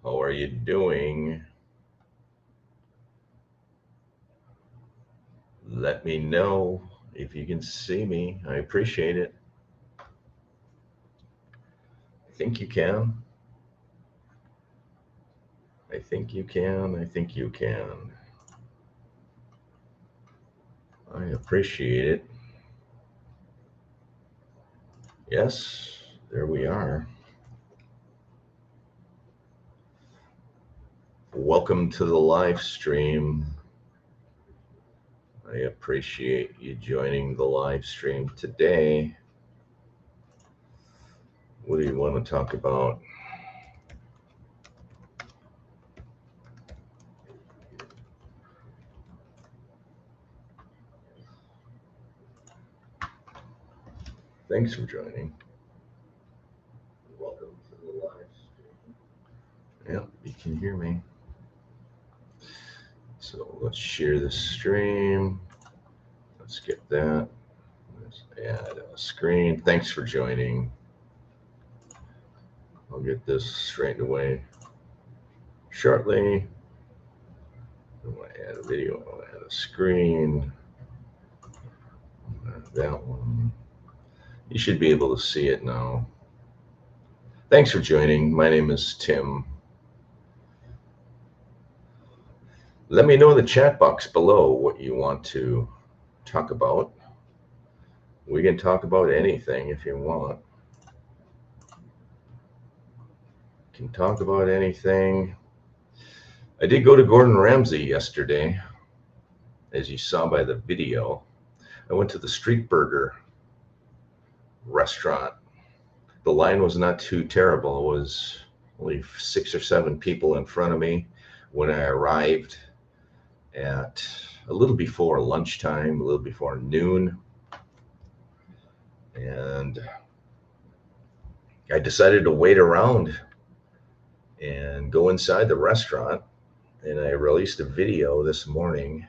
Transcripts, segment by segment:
How are you doing? Let me know if you can see me. I appreciate it. I think you can. I think you can. I think you can. I appreciate it. Yes, there we are. Welcome to the live stream. I appreciate you joining the live stream today. What do you want to talk about? Thanks for joining. Welcome to the live stream. Yep, you can hear me. So let's share the stream. Let's get that. Let's add a screen. Thanks for joining. I'll get this straightened away shortly. I want to add a video. I want to add a screen. That one. You should be able to see it now. Thanks for joining. My name is Tim. Let me know in the chat box below what you want to talk about. We can talk about anything if you want. Can talk about anything. I did go to Gordon Ramsay yesterday, as you saw by the video. I went to the Street Burger restaurant. The line was not too terrible. It was only 6 or 7 people in front of me when I arrived at a little before lunchtime, a little before noon. And I decided to wait around and go inside the restaurant. And I released a video this morning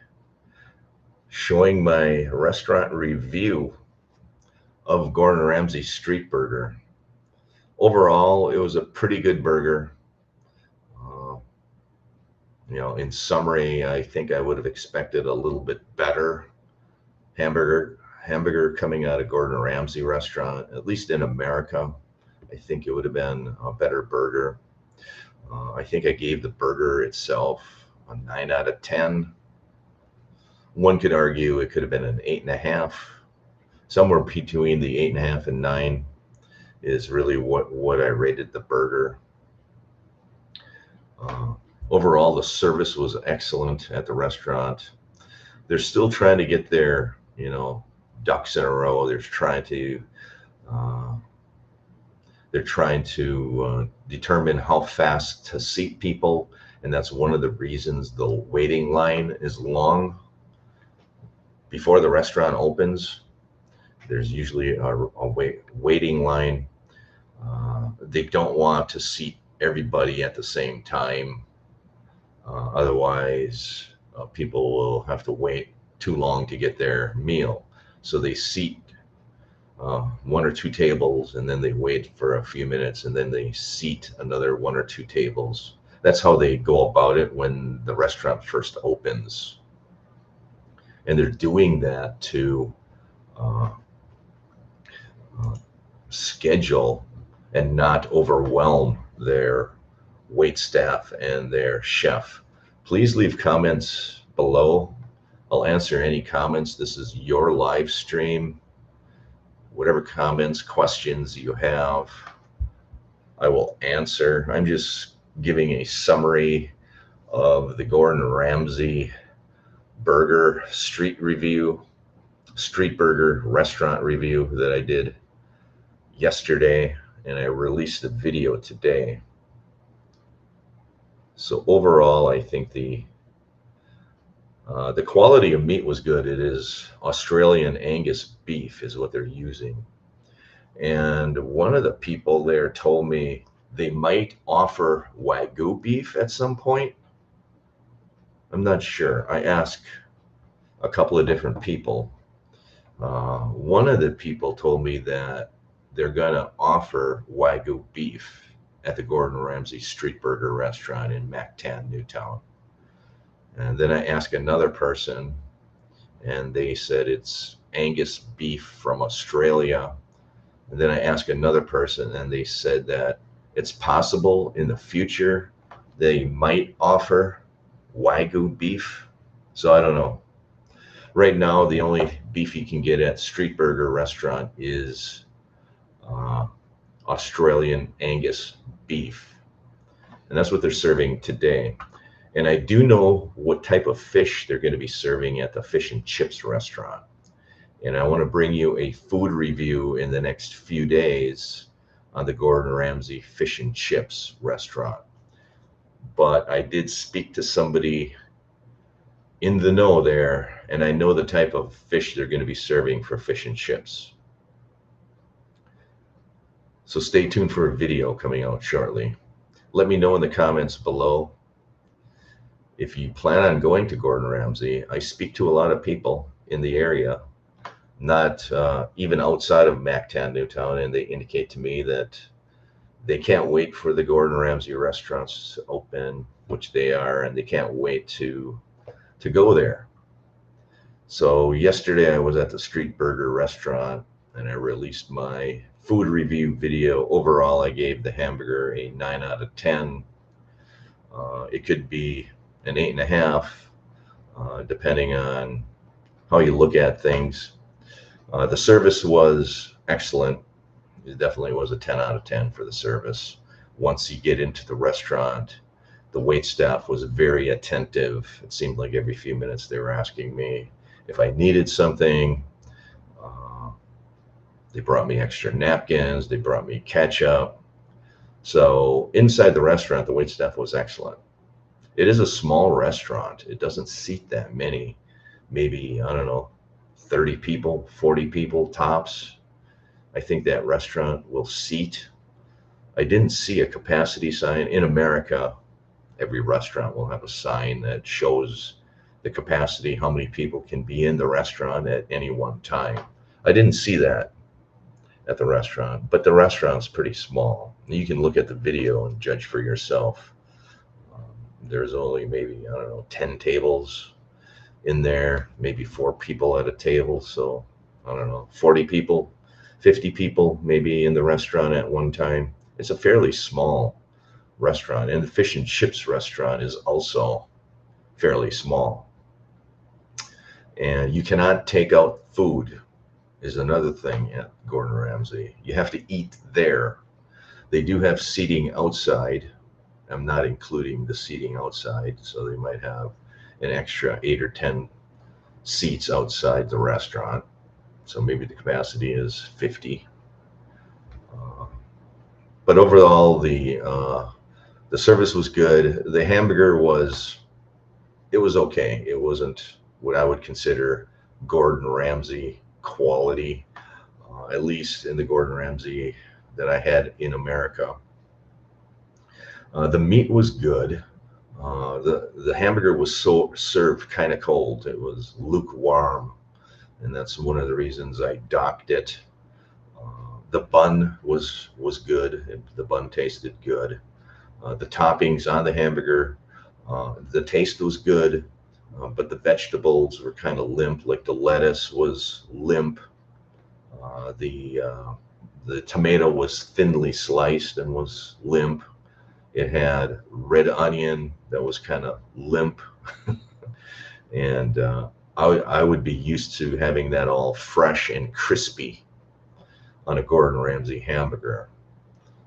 showing my restaurant review of Gordon Ramsay Street Burger. Overall, it was a pretty good burger. In summary, I think I would have expected a little bit better hamburger coming out of Gordon Ramsay restaurant, at least in America. I think it would have been a better burger. I think I gave the burger itself a 9 out of 10. One could argue it could have been an 8.5. Somewhere between the 8.5 and 9 is really what I rated the burger. Overall, the service was excellent at the restaurant. They're still trying to get their, ducks in a row. They're trying to determine how fast to seat people, and that's one of the reasons the waiting line is long. Before the restaurant opens, there's usually a waiting line. They don't want to seat everybody at the same time. Otherwise, people will have to wait too long to get their meal. So they seat 1 or 2 tables, and then they wait for a few minutes, and then they seat another 1 or 2 tables. That's how they go about it when the restaurant first opens. And they're doing that to schedule and not overwhelm their wait staff and their chef. Please leave comments below. I'll answer any comments. This is your live stream. Whatever comments, questions you have, I will answer. I'm just giving a summary of the Gordon Ramsay burger street burger restaurant review that I did yesterday, and I released a video today. So overall, I think the quality of meat was good. It is Australian Angus beef is what they're using. And one of the people there told me they might offer Wagyu beef at some point. I'm not sure. I asked a couple of different people. One of the people told me that they're going to offer Wagyu beef at the Gordon Ramsay Street Burger restaurant in Mactan, Newtown. And then I asked another person, and they said it's Angus beef from Australia. And then I asked another person, and they said that it's possible in the future they might offer Wagyu beef. So I don't know. Right now, the only beef you can get at Street Burger restaurant is uh, Australian Angus beef. And that's what they're serving today. And I do know what type of fish they're going to be serving at the fish and chips restaurant. And I want to bring you a food review in the next few days on the Gordon Ramsay fish and chips restaurant. But I did speak to somebody in the know there, and I know the type of fish they're going to be serving for fish and chips. So stay tuned for a video coming out shortly. Let me know in the comments below if you plan on going to Gordon Ramsay. I speak to a lot of people in the area, not even outside of Mactan Newtown, and they indicate to me that they can't wait for the Gordon Ramsay restaurants to open, which they are, and they can't wait to go there. So yesterday I was at the Street Burger restaurant and I released my food review video. Overall, I gave the hamburger a 9 out of 10. It could be an 8.5, depending on how you look at things. The service was excellent. It definitely was a 10 out of 10 for the service. Once you get into the restaurant, the wait staff was very attentive. It seemed like every few minutes they were asking me if I needed something. They brought me extra napkins. They brought me ketchup. So inside the restaurant, the wait staff was excellent. It is a small restaurant. It doesn't seat that many. Maybe, I don't know, 30 people, 40 people tops. I think that restaurant will seat. I didn't see a capacity sign. In America, every restaurant will have a sign that shows the capacity, how many people can be in the restaurant at any one time. I didn't see that at the restaurant, but the restaurant's pretty small. You can look at the video and judge for yourself. There's only maybe, I don't know, 10 tables in there, maybe 4 people at a table. So I don't know, 40 people, 50 people maybe in the restaurant at one time. It's a fairly small restaurant, and the fish and chips restaurant is also fairly small. And you cannot take out food is another thing at Gordon Ramsay. You have to eat there. They do have seating outside. I'm not including the seating outside, so they might have an extra 8 or 10 seats outside the restaurant. So maybe the capacity is 50. But overall, the service was good. The hamburger was okay. It wasn't what I would consider Gordon Ramsay quality, at least in the Gordon Ramsay that I had in America. The meat was good. The hamburger was served kind of cold. It was lukewarm, and that's one of the reasons I docked it. The bun was good. The bun tasted good. The toppings on the hamburger, the taste was good, but the vegetables were kind of limp. Like the lettuce was limp. The tomato was thinly sliced and was limp. It had red onion that was kind of limp. And I would be used to having that all fresh and crispy on a Gordon Ramsay hamburger.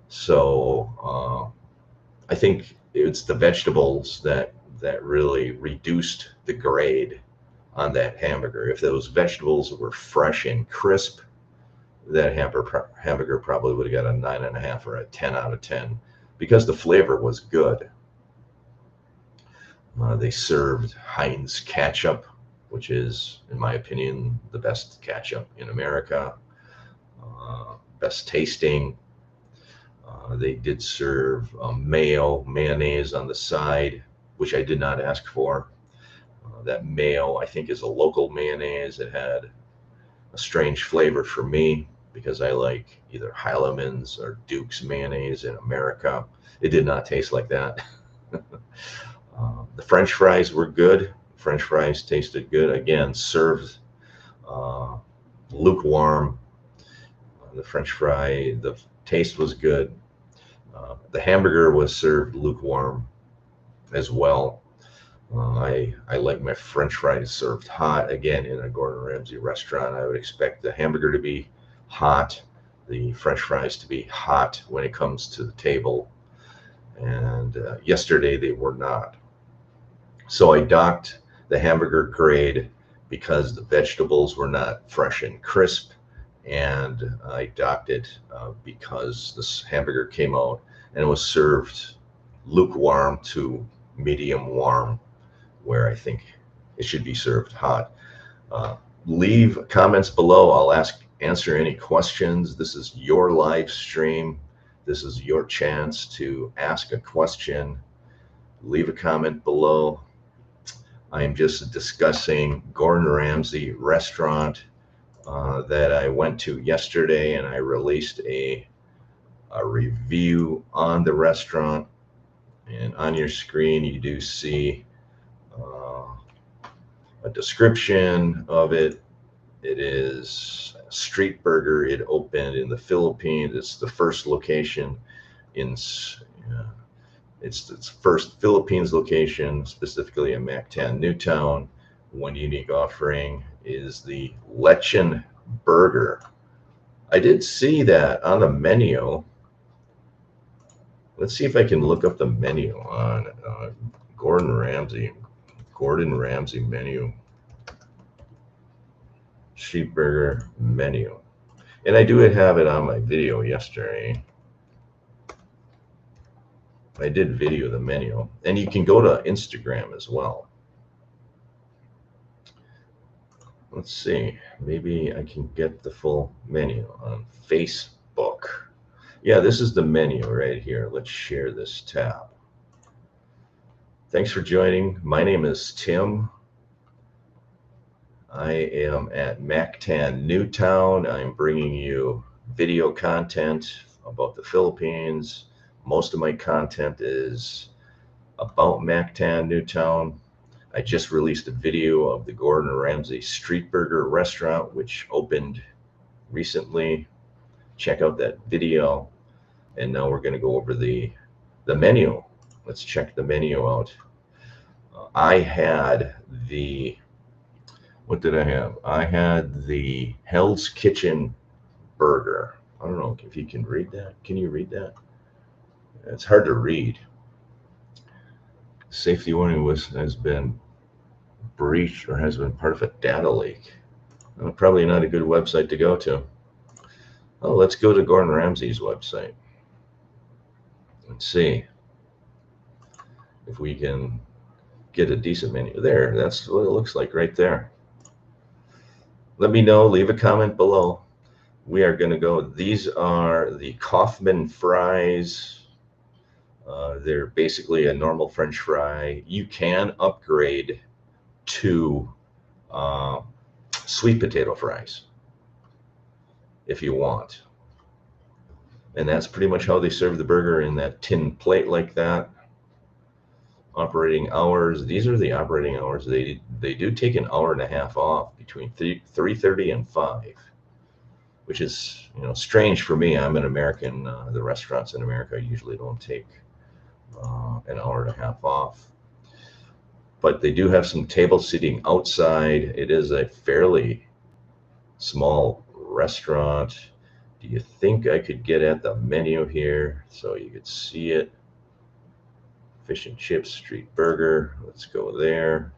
So I think it's the vegetables that really reduced the grade on that hamburger. If those vegetables were fresh and crisp, that hamburger probably would have got a 9.5 or a 10 out of 10 because the flavor was good. They served Heinz ketchup, which is, in my opinion, the best ketchup in America, best tasting. They did serve mayonnaise on the side, which I did not ask for. That mayo, I think, is a local mayonnaise. It had a strange flavor for me. because I like either Heileman's or Duke's mayonnaise in America. It did not taste like that. The French fries were good. French fries tasted good. Again, served uh, lukewarm. The French fry, the taste was good. The hamburger was served lukewarm as well. I like my French fries served hot. Again, in a Gordon Ramsay restaurant, I would expect the hamburger to be hot, the French fries to be hot when it comes to the table. And yesterday they were not. So I docked the hamburger grade because the vegetables were not fresh and crisp. And I docked it because this hamburger came out and it was served lukewarm to medium warm, where I think it should be served hot. Uh, Leave comments below. I'll answer any questions. This is your live stream. This is your chance to ask a question. Leave a comment below. I am just discussing Gordon Ramsay restaurant that I went to yesterday, and I released a review on the restaurant. And on your screen, you do see a description of it. It is a street burger. It opened in the Philippines. It's the first location in it's its first Philippines location, specifically in Mactan Newtown. One unique offering is the Lechon burger. I did see that on the menu. Let's see if I can look up the menu on Gordon Ramsay menu, street burger menu. And I do have it on my video yesterday. I did video the menu, and you can go to Instagram as well. Let's see, maybe I can get the full menu on Facebook. Yeah, this is the menu right here. Let's share this tab. Thanks for joining. My name is Tim. I am at Mactan Newtown. I'm bringing you video content about the Philippines. Most of my content is about Mactan Newtown. I just released a video of the Gordon Ramsay Street Burger restaurant, which opened recently. Check out that video. And now we're going to go over the menu. Let's check the menu out. I had the, what did I have? I had the Hell's Kitchen burger. I don't know if you can read that. Can you read that? It's hard to read. Safety warning has been breached or has been part of a data leak. Probably not a good website to go to. Oh, let's go to Gordon Ramsay's website. Let's see if we can get a decent menu. There, that's what it looks like right there. Let me know, leave a comment below. We are going to go, these are the Kaufman fries. They're basically a normal French fry. You can upgrade to sweet potato fries if you want. And that's pretty much how they serve the burger, in that tin plate like that. Operating hours, these are the operating hours. They do take an hour and a half off between 3:30 and 5, which is, you know, strange for me. I'm an American. The restaurants in America usually don't take an hour and a half off. But they do have some table seating outside. It is a fairly small restaurant. Do you think I could get at the menu here so you could see it? Fish and chips, street burger. Let's go there.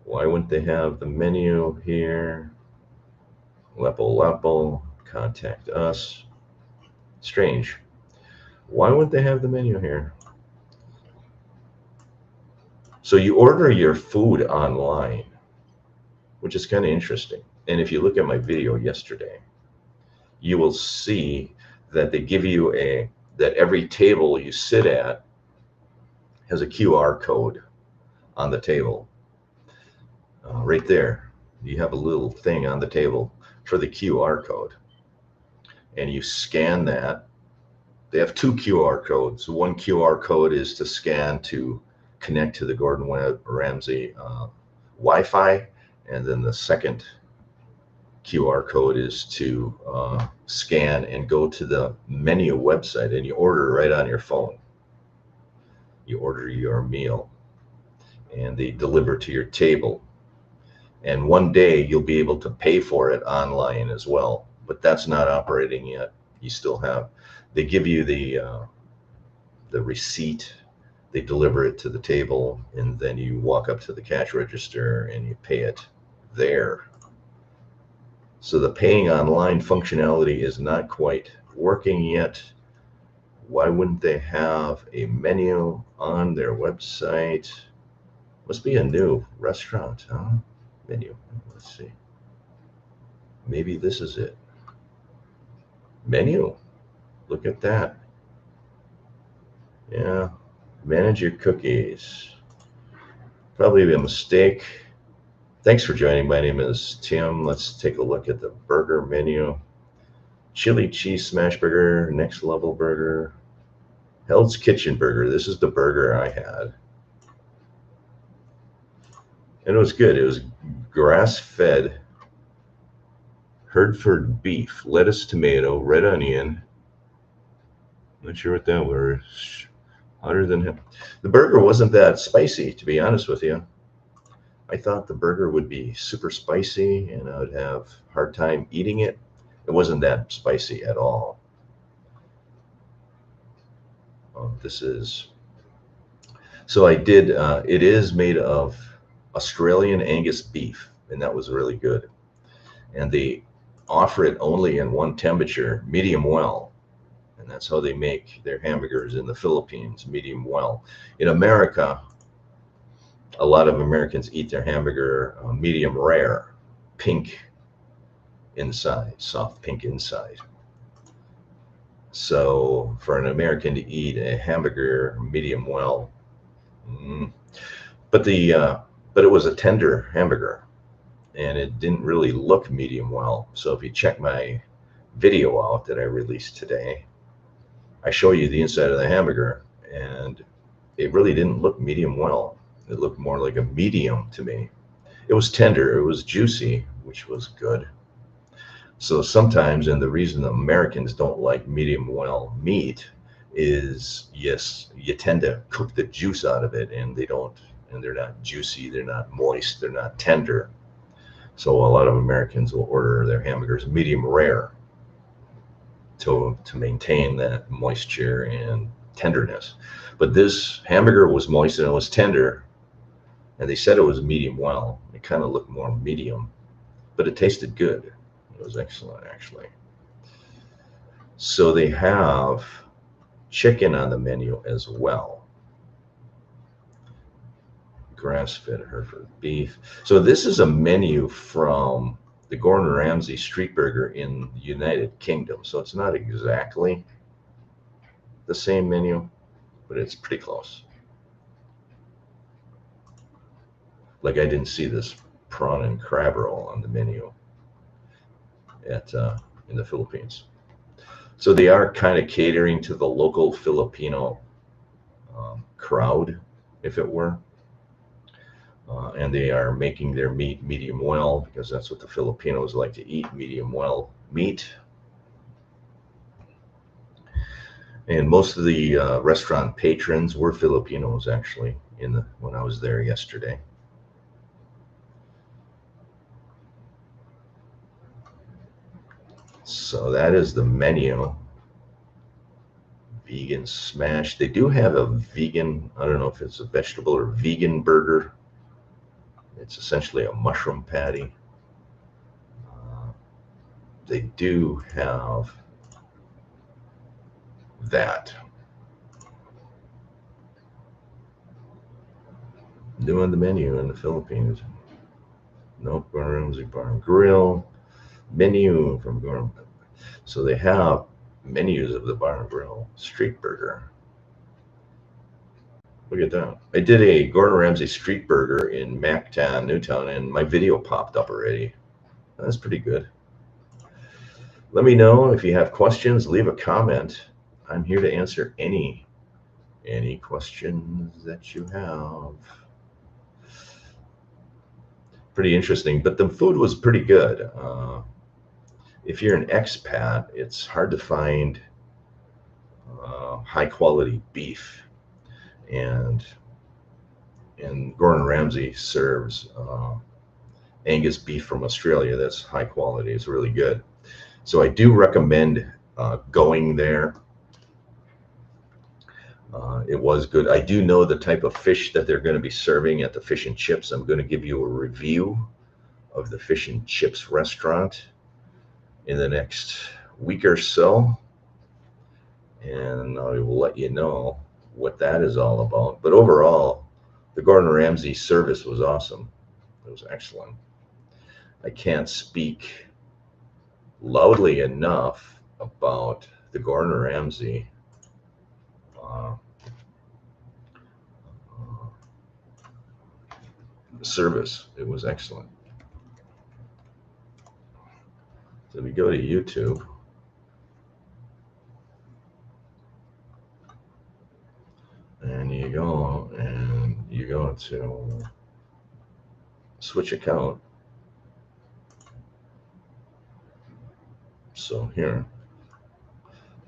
Why wouldn't they have the menu here? Lepo, contact us. Strange. Why wouldn't they have the menu here? So you order your food online, which is kind of interesting. And if you look at my video yesterday, you will see that they give you that every table you sit at has a QR code on the table. Right there, you have a little thing on the table for the QR code, and you scan that. They have two QR codes. One QR code is to scan to connect to the Gordon Ramsay Wi-Fi, and then the second QR code is to scan and go to the menu website, and you order right on your phone. You order your meal, and they deliver to your table. And one day you'll be able to pay for it online as well, but that's not operating yet. You still have, they give you the receipt, they deliver it to the table, and then you walk up to the cash register and you pay it there. So the paying online functionality is not quite working yet. Why wouldn't they have a menu on their website? Must be a new restaurant, huh? Menu. Let's see. Maybe this is it. Menu. Look at that. Yeah. Manage your cookies. Probably a mistake. Thanks for joining. My name is Tim. Let's take a look at the burger menu. Chili cheese smash burger, next level burger, Hell's Kitchen burger. This is the burger I had. And it was good. It was grass-fed Hereford beef, lettuce, tomato, red onion. Not sure what that was. Hotter than him. The burger wasn't that spicy, to be honest with you. I thought the burger would be super spicy and I would have a hard time eating it. It wasn't that spicy at all. This is, so I did, it is made of Australian Angus beef, and that was really good. And they offer it only in one temperature, medium well. And that's how they make their hamburgers in the Philippines, medium well. In America, a lot of Americans eat their hamburger medium rare, pink inside, soft pink inside. So for an American to eat a hamburger medium well, but it was a tender hamburger, and it didn't really look medium well. So if you check my video out that I released today, I show you the inside of the hamburger, and it really didn't look medium well. It looked more like a medium to me. It was tender, it was juicy, which was good. So sometimes, and the reason Americans don't like medium well meat is, yes, you tend to cook the juice out of it, and they're not juicy, they're not moist, they're not tender. So a lot of Americans will order their hamburgers medium rare to maintain that moisture and tenderness. But this hamburger was moist and it was tender, and they said it was medium well. It kind of looked more medium, but it tasted good. It was excellent, actually. So they have chicken on the menu as well. Grass-fed Hereford beef. So this is a menu from the Gordon Ramsay street burger in the United Kingdom. So it's not exactly the same menu, but it's pretty close. Like I didn't see this prawn and crab roll on the menu in the Philippines. So they are kind of catering to the local Filipino crowd, if it were. And they are making their meat medium well, because that's what the Filipinos like to eat, medium well meat. And most of the restaurant patrons were Filipinos, actually, when I was there yesterday. So that is the menu. Vegan smash. They do have a vegan, I don't know if it's a vegetable or vegan burger. It's essentially a mushroom patty. They do have that. New on the menu in the Philippines. Nope, Gordon Ramsay Bar and Grill. Menu from Gordon. So they have menus of the Bar and Grill street burger. Look at that. I did a Gordon Ramsay street burger in Mactan Newtown, and my video popped up already. That's pretty good. Let me know if you have questions. Leave a comment. I'm here to answer any questions that you have. Pretty interesting, but the food was pretty good. If you're an expat, it's hard to find high quality beef, and Gordon Ramsay serves Angus beef from Australia that's high quality. It's really good. So I do recommend going there. It was good. I do know the type of fish that they're going to be serving at the fish and chips. I'm going to give you a review of the fish and chips restaurant in the next week or so, and I will let you know what that is all about. But overall, the Gordon Ramsay service was awesome. It was excellent. I can't speak loudly enough about the Gordon Ramsay service. It was excellent. So we go to YouTube. And you go to switch account. So here,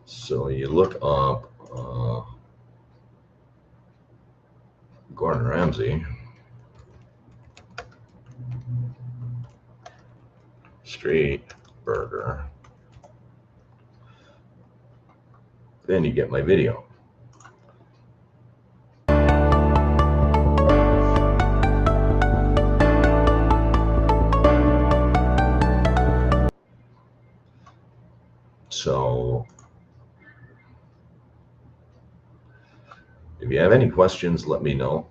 so you look up Gordon Ramsay street burger, then you get my video. So if you have any questions, let me know.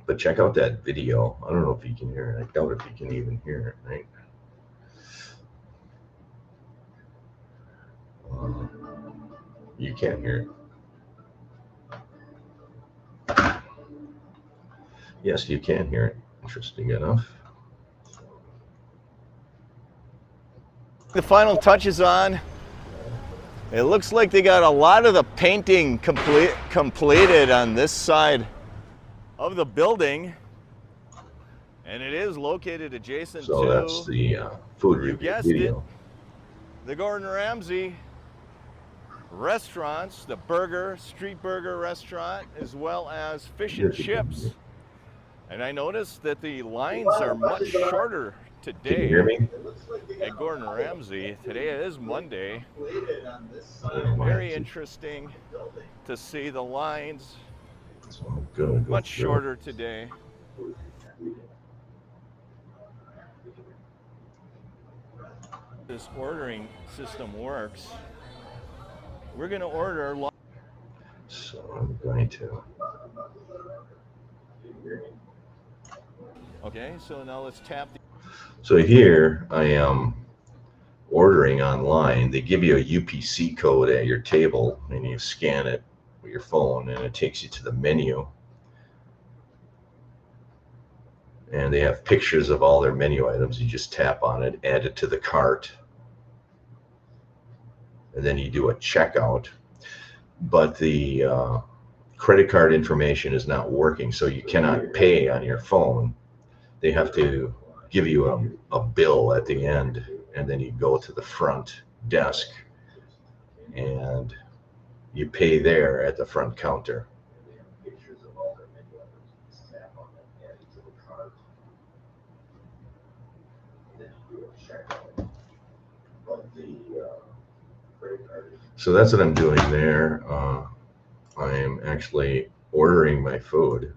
But check out that video. I don't know if you can hear it. I doubt if you can even hear it, right? You can't hear it. Yes, you can hear it. Interesting enough. The final touches on. It looks like they got a lot of the painting completed on this side of the building, and it is located adjacent so to, that's the food review video. The Gordon Ramsay restaurants, the street burger restaurant, as well as fish and chips. And I noticed that the lines are much shorter today. Can you hear me? At Gordon Ramsay. Today is Monday. Very interesting to see the lines much shorter today. This ordering system works. We're going to order. So I'm going to. Okay, so now let's tap. So here I am ordering online. They give you a UPC code at your table, and you scan it with your phone, and it takes you to the menu. And they have pictures of all their menu items. You just tap on it, add it to the cart, and then you do a checkout. But the credit card information is not working, so you cannot pay on your phone. They have to give you a bill at the end, and then you go to the front desk and you pay there at the front counter. So that's what I'm doing there. I am actually ordering my food.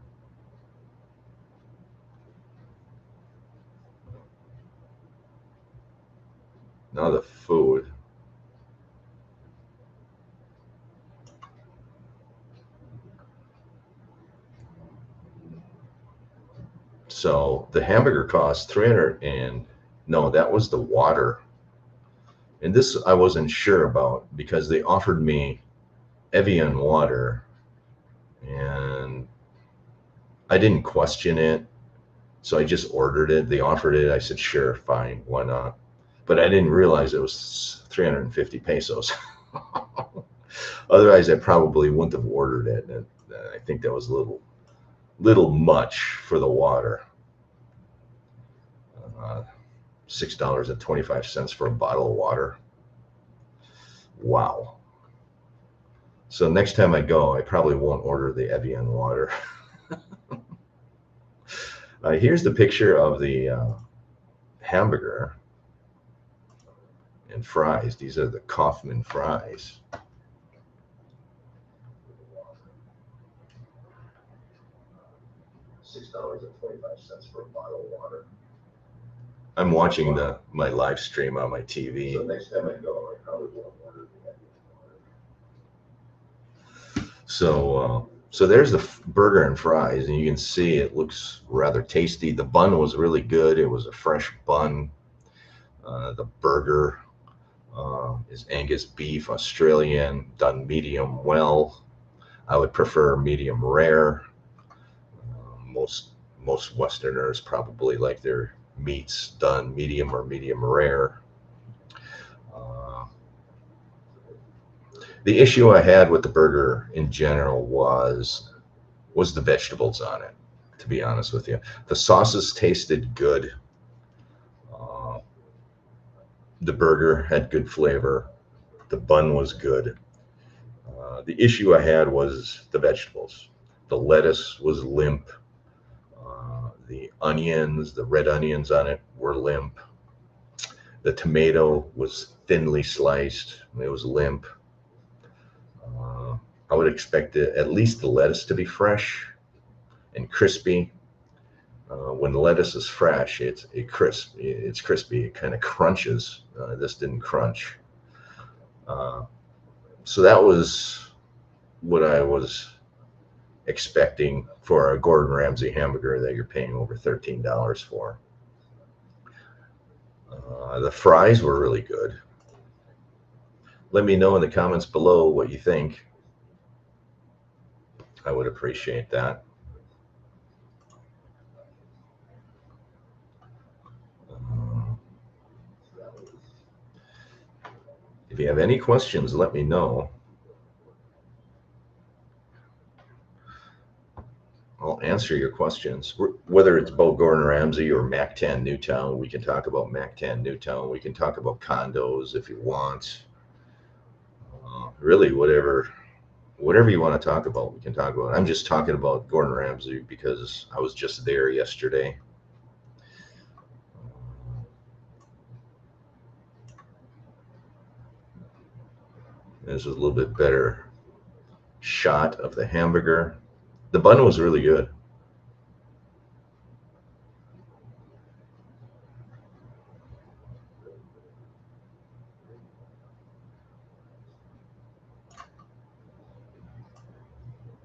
Now the food. So the hamburger cost 300 and no, that was the water. And this I wasn't sure about because they offered me Evian water and I didn't question it. So I just ordered it. They offered it. I said, sure, fine, why not? but I didn't realize it was 350 pesos. Otherwise, I probably wouldn't have ordered it. And I think that was a little much for the water. $6.25 for a bottle of water. Wow. So next time I go, I probably won't order the Evian water. Here's the picture of the hamburger and fries. These are the Kaufman fries. $6.25 for a bottle of water. I'm watching my live stream on my TV. So next time I go, I probably won't order the Evian water. So there's the burger and fries, and you can see it looks rather tasty. The bun was really good. It was a fresh bun. The burger is Angus beef, Australian, done medium well. I would prefer medium rare. Most Westerners probably like their meats done medium or medium rare. The issue I had with the burger in general was the vegetables on it, to be honest with you. The sauces tasted good. The burger had good flavor. The bun was good. The issue I had was the vegetables. The lettuce was limp. The onions, the red onions on it were limp. The tomato was thinly sliced. It was limp. I would expect at least the lettuce to be fresh and crispy. When the lettuce is fresh, it's crispy. It kind of crunches. This didn't crunch. So that was what I was expecting for a Gordon Ramsay hamburger that you're paying over $13 for. The fries were really good. Let me know in the comments below what you think. I would appreciate that. If you have any questions, let me know. I'll answer your questions. Whether it's about Gordon Ramsay or Mactan Newtown, we can talk about Mactan Newtown. We can talk about condos if you want. Really, whatever you want to talk about, we can talk about. I'm just talking about Gordon Ramsay because I was just there yesterday. This is a little bit better shot of the hamburger. The bun was really good.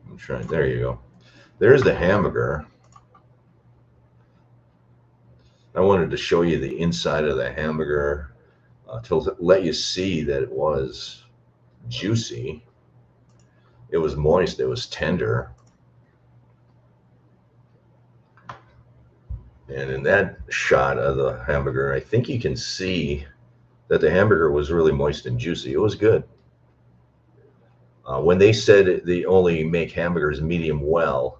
I'm trying. There you go. There's the hamburger. I wanted to show you the inside of the hamburger to let you see that it was juicy. It was moist. It was tender. And in that shot of the hamburger, I think you can see that the hamburger was really moist and juicy. It was good. When they said they only make hamburgers medium well,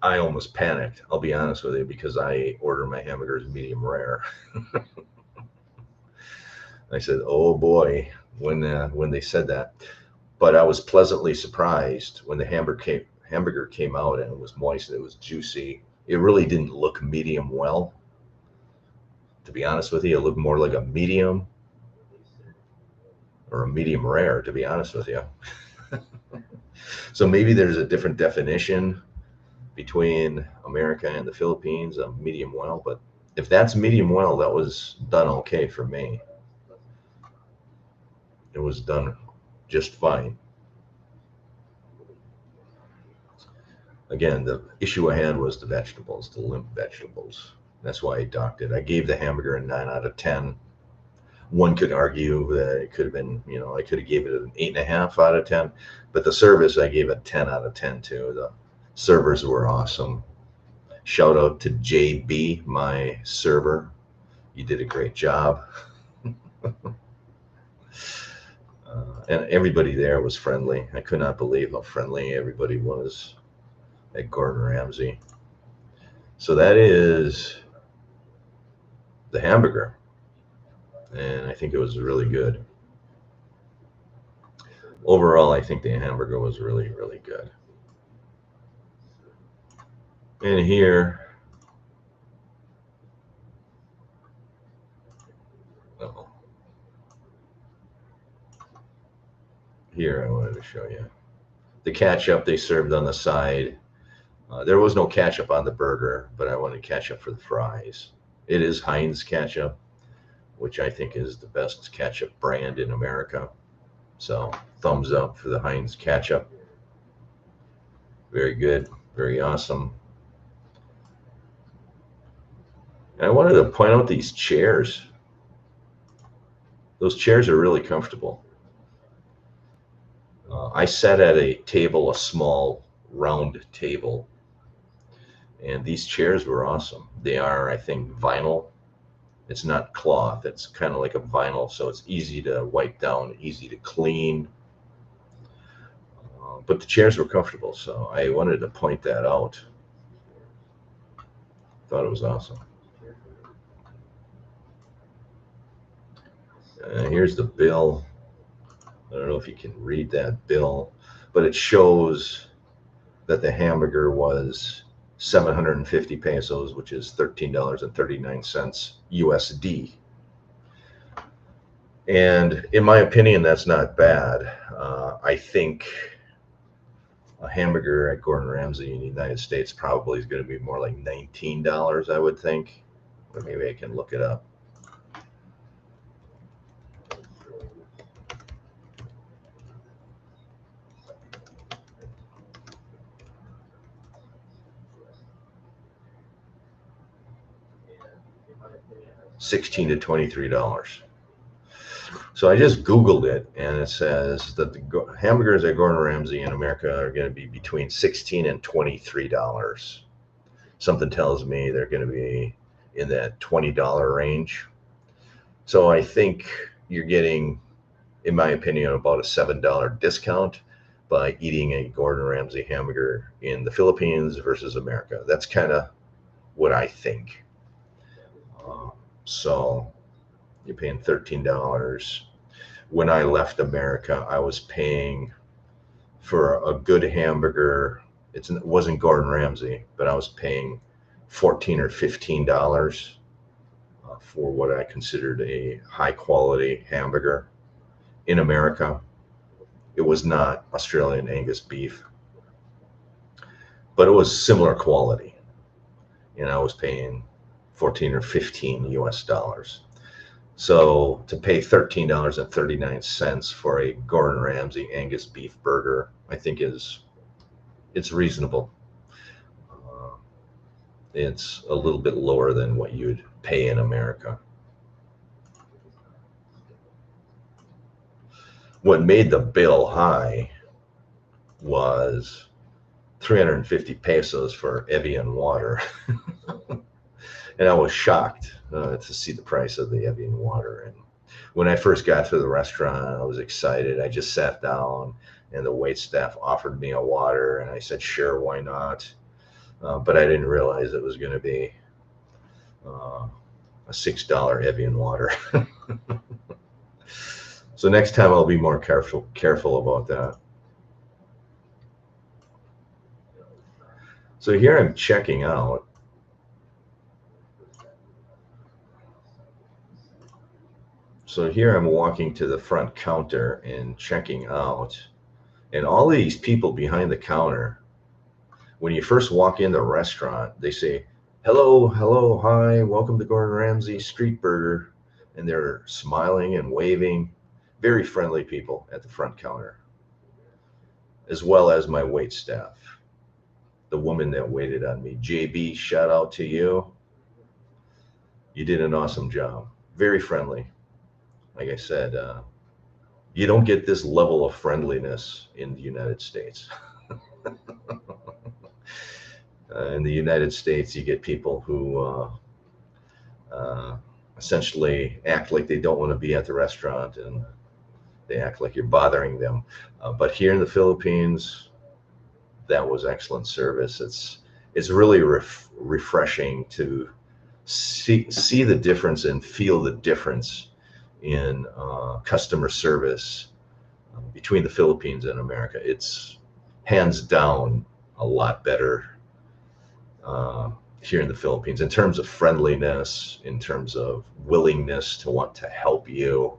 I almost panicked. I'll be honest with you, because I order my hamburgers medium rare. I said, "Oh boy," when they said that. But I was pleasantly surprised when the hamburger came out and it was moist. It was juicy. It really didn't look medium well. To be honest with you, it looked more like a medium or a medium rare, to be honest with you. So maybe there's a different definition between America and the Philippines of medium well, but if that's medium well, that was done okay for me. It was done just fine. Again, the issue I had was the vegetables, the limp vegetables. That's why I docked it. I gave the hamburger a 9 out of 10. One could argue that it could have been, I could have gave it an 8.5 out of 10, but the service I gave a 10 out of 10 to. The servers were awesome. Shout out to JB, my server. You did a great job. And everybody there was friendly. I could not believe how friendly everybody was at Gordon Ramsay. So that is the hamburger, and I think it was really good. Overall, I think the hamburger was really, really good. And oh, here I wanted to show you the ketchup they served on the side. There was no ketchup on the burger, but I wanted ketchup for the fries. It is Heinz ketchup, which I think is the best ketchup brand in America. So thumbs up for the Heinz ketchup. Very good, very awesome. And I wanted to point out these chairs. Those chairs are really comfortable. I sat at a table, a small round table, and these chairs were awesome. They are, I think, vinyl. It's not cloth. It's kind of like a vinyl, so it's easy to wipe down, easy to clean. But the chairs were comfortable, so I wanted to point that out. Thought it was awesome. Here's the bill. I don't know if you can read that bill, but it shows that the hamburger was 750 pesos, which is $13.39 USD. And in my opinion, that's not bad. I think a hamburger at Gordon Ramsay in the United States probably is going to be more like $19, I would think. Or maybe I can look it up. $16 to $23. So I just Googled it, and it says that the hamburgers at Gordon Ramsay in America are going to be between $16 and $23. Something tells me they're going to be in that $20 range. So I think you're getting, in my opinion, about a $7 discount by eating a Gordon Ramsay hamburger in the Philippines versus America. That's kind of what I think. So you're paying $13. When I left America, I was paying for a good hamburger. It wasn't Gordon Ramsay, but I was paying $14 or $15 for what I considered a high quality hamburger in America. It was not Australian Angus beef, but it was similar quality. And I was paying 14 or 15 US dollars. So to pay $13.39 for a Gordon Ramsay Angus beef burger, I think it's reasonable. It's a little bit lower than what you'd pay in America. What made the bill high was 350 pesos for Evian water. And I was shocked to see the price of the Evian water. And when I first got to the restaurant, I was excited. I just sat down, and the wait staff offered me a water, and I said, sure, why not? But I didn't realize it was going to be a $6 Evian water. So next time I'll be more careful about that. So here I'm checking out. So here I'm walking to the front counter and checking out, and all these people behind the counter, when you first walk in the restaurant, they say, hello, hello, hi, welcome to Gordon Ramsay Street Burger. And they're smiling and waving. Very friendly people at the front counter, as well as my wait staff. The woman that waited on me, JB, shout out to you. You did an awesome job. Very friendly. Like I said, you don't get this level of friendliness in the United States. In the United States, you get people who essentially act like they don't want to be at the restaurant, and they act like you're bothering them. But here in the Philippines, that was excellent service. It's really refreshing to see the difference and feel the difference in customer service between the Philippines and America. It's hands down a lot better here in the Philippines in terms of friendliness, in terms of willingness to want to help you.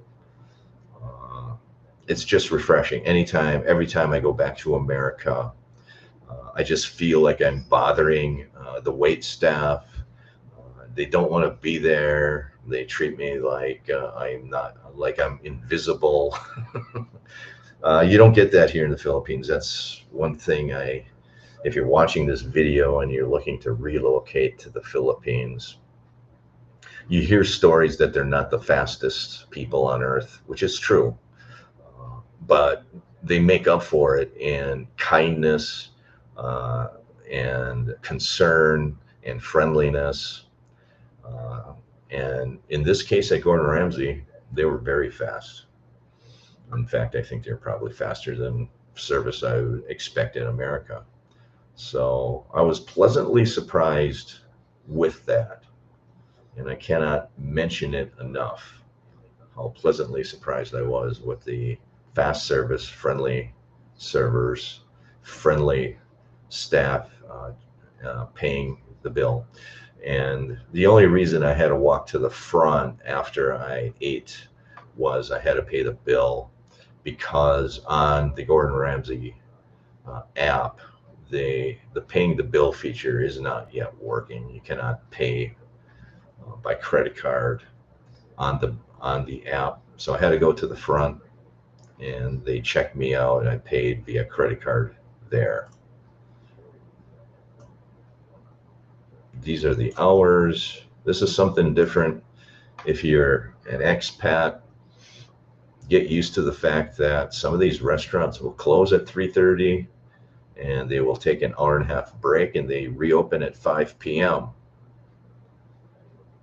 It's just refreshing. Every time I go back to America, I just feel like I'm bothering the wait staff. They don't want to be there. They treat me like I'm invisible. You don't get that here in the Philippines. That's one thing if you're watching this video and you're looking to relocate to the Philippines, you hear stories that they're not the fastest people on earth, which is true. But they make up for it in kindness and concern and friendliness. And in this case at Gordon Ramsay, they were very fast. In fact, I think they're probably faster than service I would expect in America. So I was pleasantly surprised with that. And I cannot mention it enough, how pleasantly surprised I was with the fast service, friendly servers, friendly staff paying the bill. And the only reason I had to walk to the front after I ate was I had to pay the bill, because on the Gordon Ramsay app, the paying the bill feature is not yet working. You cannot pay by credit card on the app. So I had to go to the front, and they checked me out, and I paid via credit card there. These are the hours. This is something different. If you're an expat, get used to the fact that some of these restaurants will close at 3:30, and they will take an hour and a half break, and they reopen at 5 p.m.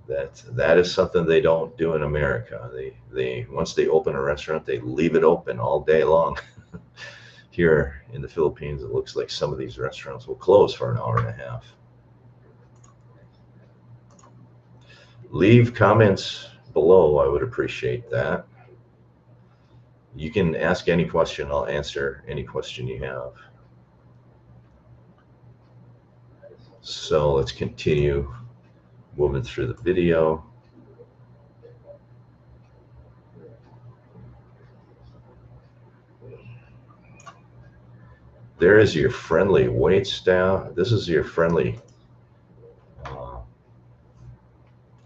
That is something they don't do in America. They once they open a restaurant, they leave it open all day long. Here in the Philippines, it looks like some of these restaurants will close for an hour and a half. Leave comments below. I would appreciate that. You can ask any question. I'll answer any question you have. So let's continue moving through the video. There is your friendly wait staff. This is your friendly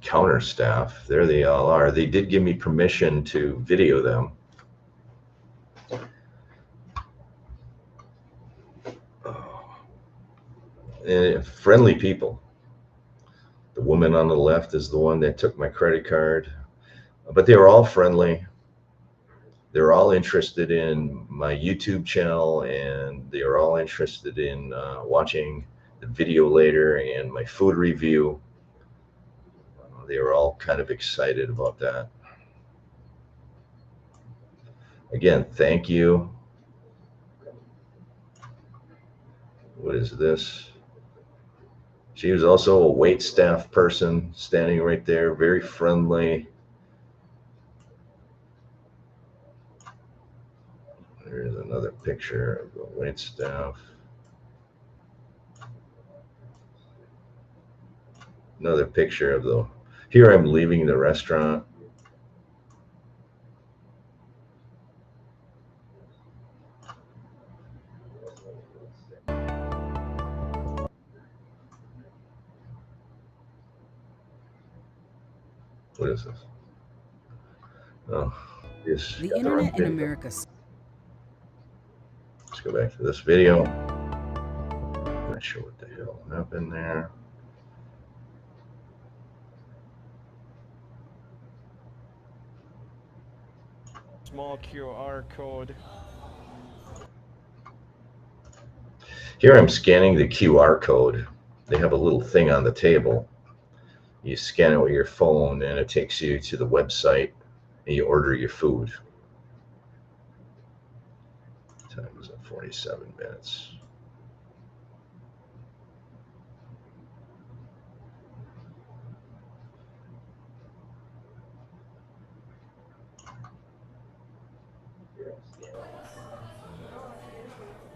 counter staff. There they all are. They did give me permission to video them. Friendly people. The woman on the left is the one that took my credit card, but they were all friendly. They're all interested in my YouTube channel, and they are all interested in watching the video later and my food review. They were all kind of excited about that. Again, thank you. What is this? She was also a wait staff person standing right there, very friendly. There's another picture of the wait staff. Another picture of here I'm leaving the restaurant. What is this? Oh, yes. The internet in America. Let's go back to this video. I'm not sure what the hell happened there. Small QR code. Here I'm scanning the QR code. They have a little thing on the table. You scan it with your phone and it takes you to the website and you order your food. Time is at 47 minutes.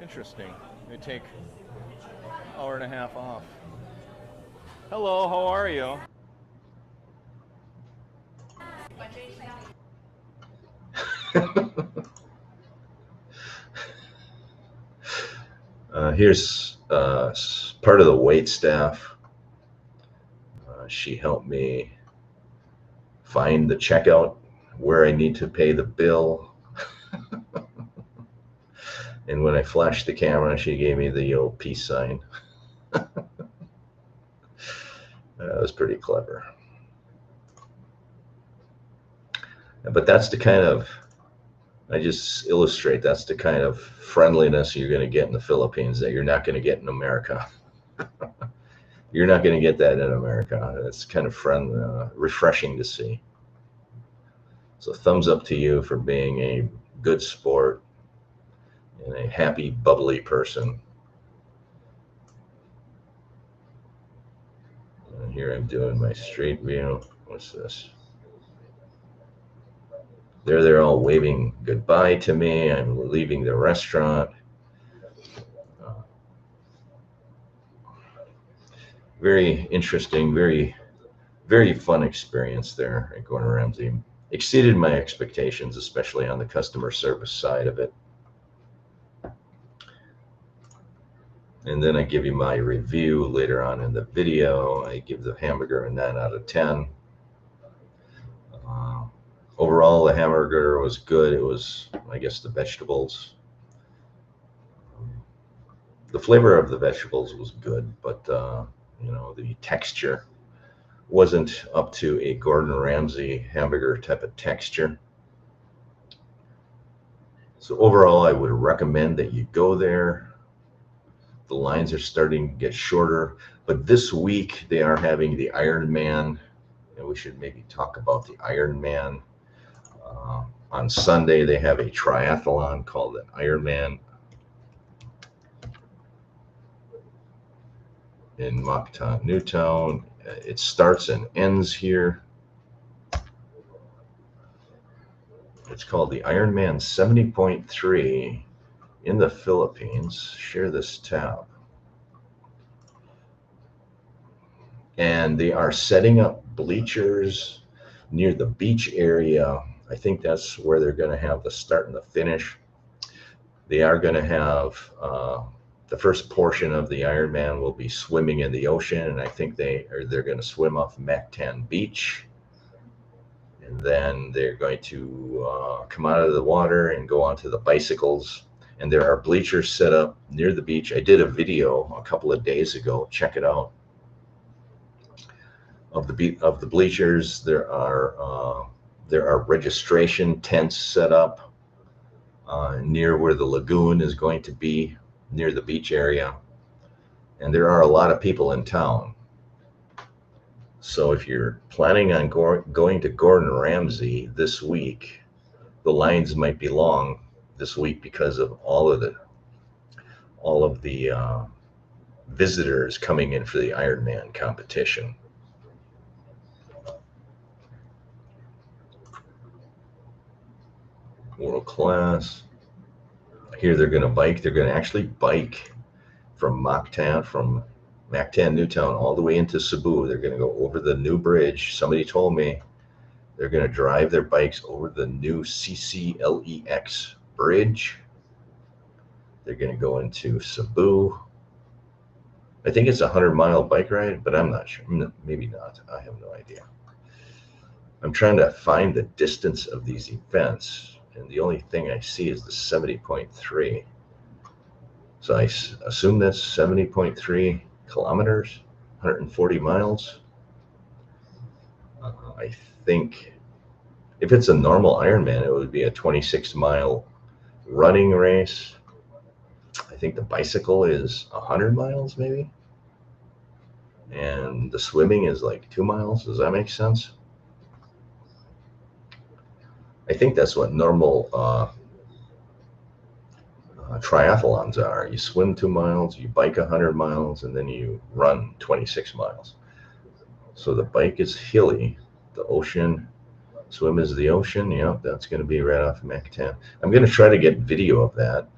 Interesting. They take an hour and a half off. Hello, how are you? Here's part of the wait staff. She helped me find the checkout, where I need to pay the bill. And when I flashed the camera, she gave me the old peace sign. That was pretty clever. But that's the kind of, I just illustrate, that's the kind of friendliness you're going to get in the Philippines that you're not going to get in America. You're not going to get that in America. It's kind of refreshing to see. So thumbs up to you for being a good sport and a happy, bubbly person. And here I'm doing my street view. What's this? They're all waving goodbye to me. I'm leaving the restaurant. Very interesting, very, very fun experience there at Gordon Ramsay. Exceeded my expectations, especially on the customer service side of it. And then I give you my review later on in the video. I give the hamburger a 9 out of 10. Overall, the hamburger was good. It was, I guess, the vegetables. The flavor of the vegetables was good, but you know, the texture wasn't up to a Gordon Ramsay hamburger type of texture. So overall, I would recommend that you go there. The lines are starting to get shorter, but this week they are having the Ironman, and we should maybe talk about the Ironman. On Sunday, they have a triathlon called an Ironman in Mactan Newtown. It starts and ends here. It's called the Ironman 70.3 in the Philippines. Share this tab. And they are setting up bleachers near the beach area. I think that's where they're going to have the start and the finish. They are going to have the first portion of the Ironman will be swimming in the ocean, and I think they're going to swim off Mactan Beach, and then they're going to come out of the water and go onto the bicycles. And there are bleachers set up near the beach. I did a video a couple of days ago. Check it out. Of the bleachers, there are registration tents set up near where the lagoon is going to be, near the beach area, and there are a lot of people in town. So if you're planning on going to Gordon Ramsay this week, the lines might be long this week because of all of the visitors coming in for the Ironman competition. World class. Here they're going to bike. They're going to actually bike from Mactan Newtown all the way into Cebu. They're going to go over the new bridge. Somebody told me they're going to drive their bikes over the new CCLEX bridge. They're going to go into Cebu. I think it's a 100-mile bike ride, but I'm not sure. Maybe not. I have no idea. I'm trying to find the distance of these events, and the only thing I see is the 70.3. So I assume that's 70.3 kilometers, 140 miles. I think if it's a normal Ironman, it would be a 26-mile running race. I think the bicycle is 100 miles maybe. and the swimming is like 2 miles. Does that make sense? I think that's what normal triathlons are. You swim 2 miles, you bike 100 miles, and then you run 26 miles. So the bike is hilly, the ocean, swim is the ocean. Yep, that's going to be right off Mactan. I'm going to try to get video of that.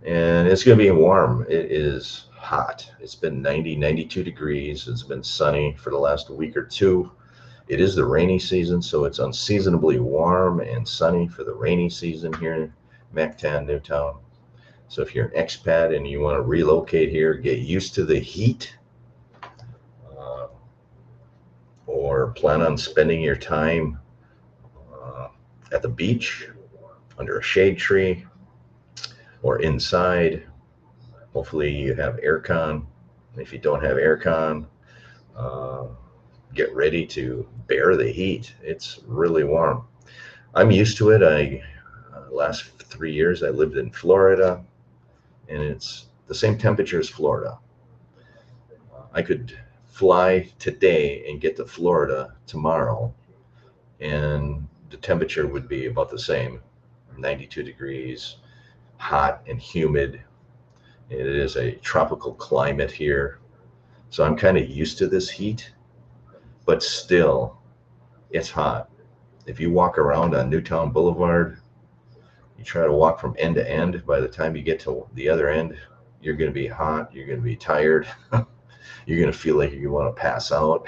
And it's going to be warm. It is hot. It's been 90, 92 degrees. It's been sunny for the last week or two. It is the rainy season, so it's unseasonably warm and sunny for the rainy season here in Mactan Newtown. So if you're an expat and you want to relocate here, get used to the heat, or plan on spending your time at the beach, under a shade tree, or inside. Hopefully you have aircon. If you don't have aircon, get ready to bear the heat. It's really warm. I'm used to it. Last 3 years I lived in Florida, and it's the same temperature as Florida. I could fly today and get to Florida tomorrow, and the temperature would be about the same, 92 degrees, hot and humid. It is a tropical climate here, so I'm kind of used to this heat, but still, it's hot. If you walk around on Newtown Boulevard, you try to walk from end to end, by the time you get to the other end, you're going to be hot, you're going to be tired, you're going to feel like you want to pass out.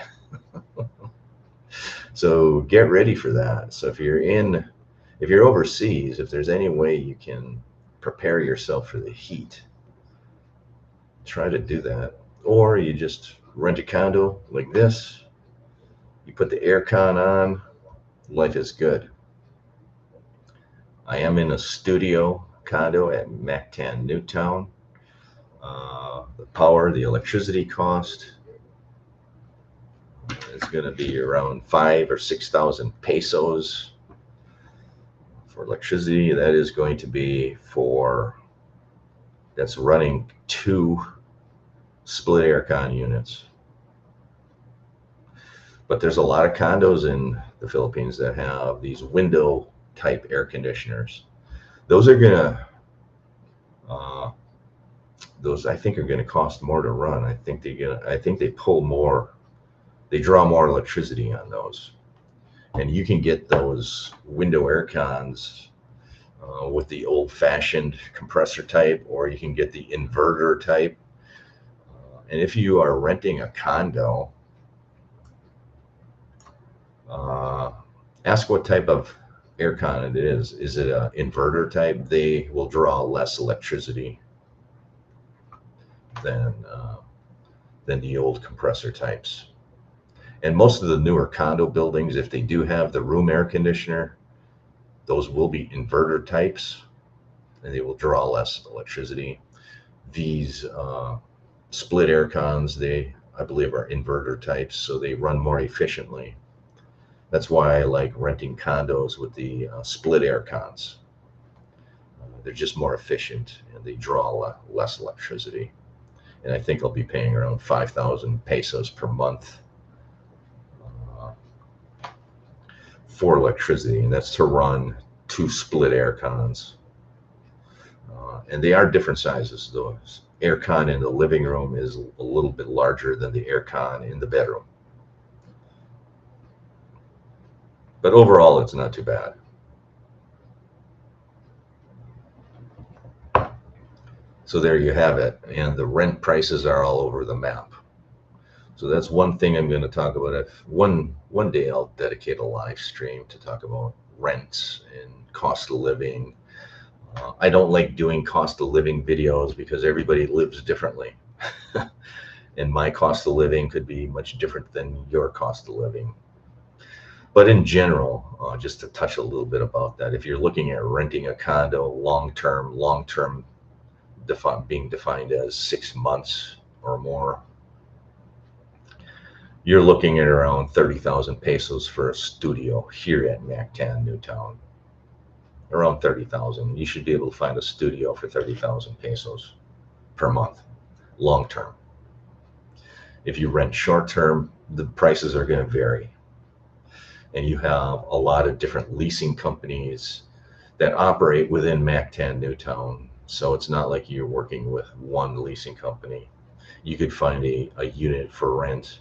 So get ready for that. So if you're overseas, if there's any way you can prepare yourself for the heat, try to do that. Or you just rent a condo like this, you put the aircon on, life is good. I am in a studio condo at Mactan Newtown. The power, the electricity cost is going to be around 5,000 or 6,000 pesos for electricity. That is going to be that's running 2 split aircon units. But there's a lot of condos in the Philippines that have these window type air conditioners. Those are gonna, those I think are gonna cost more to run. I think they pull more, they draw more electricity on those. And you can get those window air cons with the old-fashioned compressor type, or you can get the inverter type. And if you are renting a condo, ask what type of aircon it is. Is it an inverter type? They will draw less electricity than the old compressor types. And most of the newer condo buildings, if they do have the room air conditioner, those will be inverter types, and they will draw less electricity. These split aircons, I believe, are inverter types, so they run more efficiently. That's why I like renting condos with the split aircons. They're just more efficient, and they draw less electricity. And I think I'll be paying around 5,000 pesos per month for electricity, and that's to run 2 split aircons. And they are different sizes. The aircon in the living room is a little bit larger than the aircon in the bedroom. But overall, it's not too bad. So there you have it. And the rent prices are all over the map. So that's one thing I'm going to talk about. One day I'll dedicate a live stream to talk about rents and cost of living. I don't like doing cost of living videos because everybody lives differently. And my cost of living could be much different than your cost of living. But in general, just to touch a little bit about that, if you're looking at renting a condo long-term being defined as 6 months or more, you're looking at around 30,000 pesos for a studio here at Mactan Newtown. Around 30,000. You should be able to find a studio for 30,000 pesos per month, long term. If you rent short term, the prices are going to vary. And you have a lot of different leasing companies that operate within Mactan Newtown. So it's not like you're working with one leasing company. You could find a unit for rent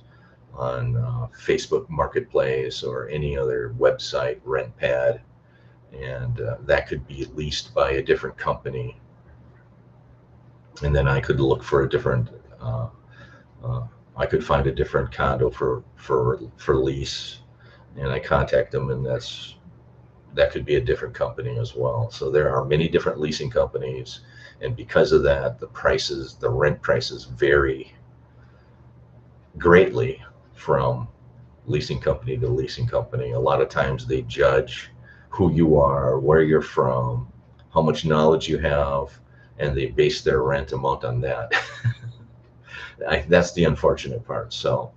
on Facebook Marketplace or any other website, rent pad, and that could be leased by a different company. And then I could look for a different, I could find a different condo for lease, and I contact them, and that could be a different company as well. So there are many different leasing companies, and because of that, the rent prices vary greatly from leasing company to leasing company. A lot of times they judge who you are, where you're from, how much knowledge you have, and they base their rent amount on that. That's the unfortunate part. So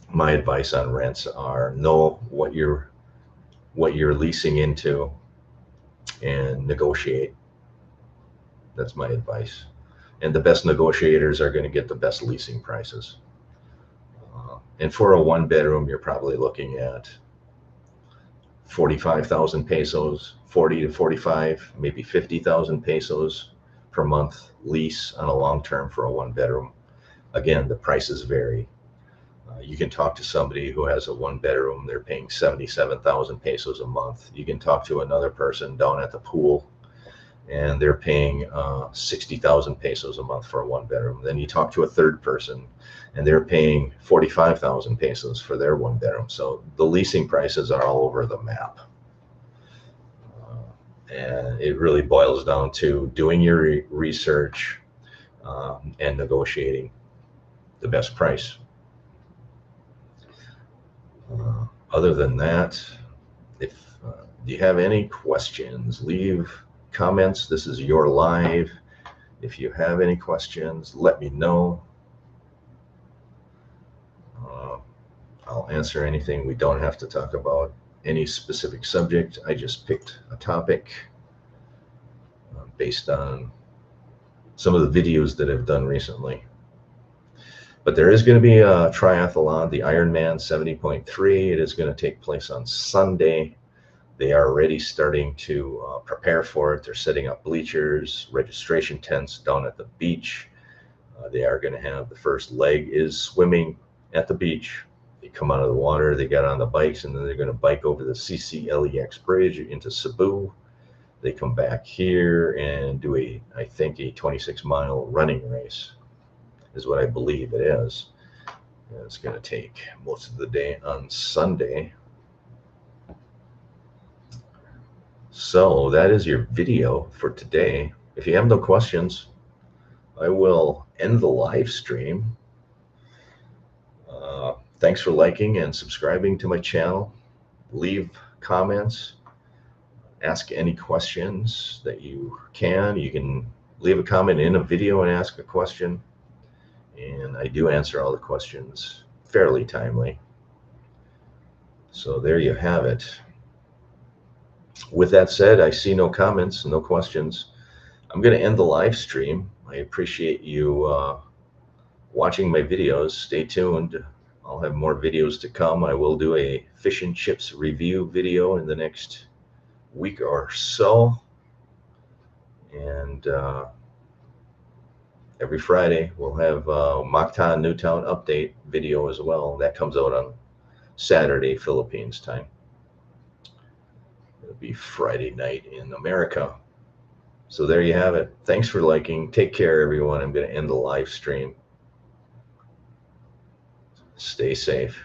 my advice on rents are know what you're leasing into and negotiate. That's my advice. And the best negotiators are going to get the best leasing prices. And for a one bedroom, you're probably looking at 45,000 pesos, 40 to 45, maybe 50,000 pesos per month lease on a long term for a one bedroom. Again, the prices vary. You can talk to somebody who has a one bedroom, they're paying 77,000 pesos a month. You can talk to another person down at the pool and they're paying 60,000 pesos a month for a one bedroom. Then you talk to a third person and they're paying 45,000 pesos for their one bedroom. So the leasing prices are all over the map. And it really boils down to doing your research and negotiating the best price. Other than that, if you have any questions, leave comments. This is your live. If you have any questions, let me know. I'll answer anything. We don't have to talk about any specific subject. I just picked a topic based on some of the videos that I've done recently. But there is going to be a triathlon, the Ironman 70.3. It is going to take place on Sunday. They are already starting to prepare for it. They're setting up bleachers, registration tents down at the beach. They are going to have the first leg is swimming at the beach. They come out of the water, they get on the bikes, and then they're going to bike over the CCLEX bridge into Cebu. They come back here and do I think a 26-mile running race is what I believe it is. And it's going to take most of the day on Sunday. So that is your video for today. If you have no questions, I will end the live stream. Thanks for liking and subscribing to my channel. Leave comments. Ask any questions that you can. You can leave a comment in a video and ask a question. And I do answer all the questions fairly timely. So there you have it. With that said, I see no comments, no questions. I'm going to end the live stream. I appreciate you watching my videos. Stay tuned. I'll have more videos to come. I will do a fish and chips review video in the next week or so. And every Friday we'll have Mactan Newtown update video as well. That comes out on Saturday, Philippines time. It'll be Friday night in America. So there you have it. Thanks for liking. Take care, everyone. I'm going to end the live stream. Stay safe.